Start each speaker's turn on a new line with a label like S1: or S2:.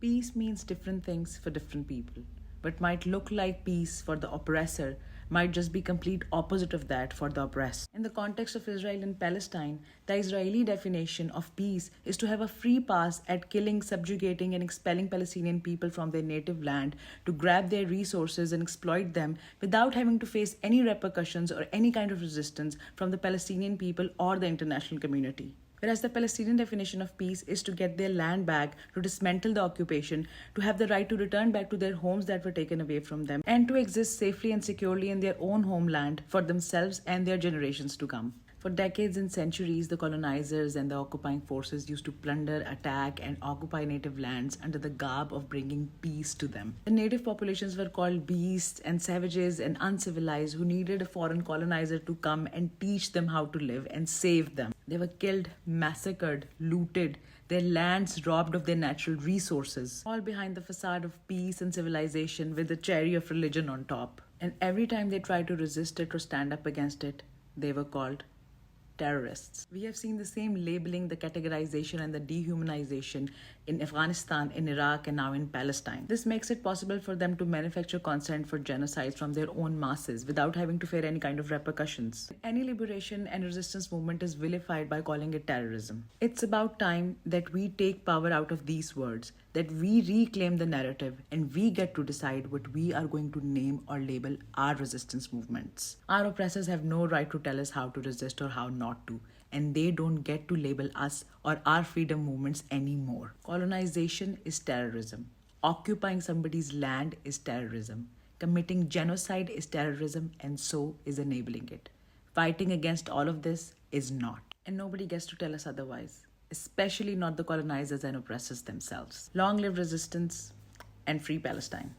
S1: Peace means different things for different people. What might look like peace for the oppressor might just be complete opposite of that for the oppressed. In the context of Israel and Palestine, the Israeli definition of peace is to have a free pass at killing, subjugating, and expelling Palestinian people from their native land to grab their resources and exploit them without having to face any repercussions or any kind of resistance from the Palestinian people or the international community. Whereas the Palestinian definition of peace is to get their land back, to dismantle the occupation, to have the right to return back to their homes that were taken away from them, and to exist safely and securely in their own homeland for themselves and their generations to come. For decades and centuries, the colonizers and the occupying forces used to plunder, attack, and occupy native lands under the garb of bringing peace to them. The native populations were called beasts and savages and uncivilized who needed a foreign colonizer to come and teach them how to live and save them. They were killed, massacred, looted, their lands robbed of their natural resources, all behind the facade of peace and civilization with the cherry of religion on top. And every time they tried to resist it or stand up against it, they were called terrorists. We have seen the same labeling, the categorization, and the dehumanization in Afghanistan, in Iraq, and now in Palestine. This makes it possible for them to manufacture consent for genocides from their own masses without having to fear any kind of repercussions. Any liberation and resistance movement is vilified by calling it terrorism. It's about time that we take power out of these words, that we reclaim the narrative, and we get to decide what we are going to name or label our resistance movements. Our oppressors have no right to tell us how to resist or how not to, and they don't get to label us or our freedom movements anymore. Colonization is terrorism. Occupying somebody's land is terrorism. Committing genocide is terrorism, and so is enabling it. Fighting against all of this is not. And nobody gets to tell us otherwise, especially not the colonizers and oppressors themselves. Long live resistance and free Palestine.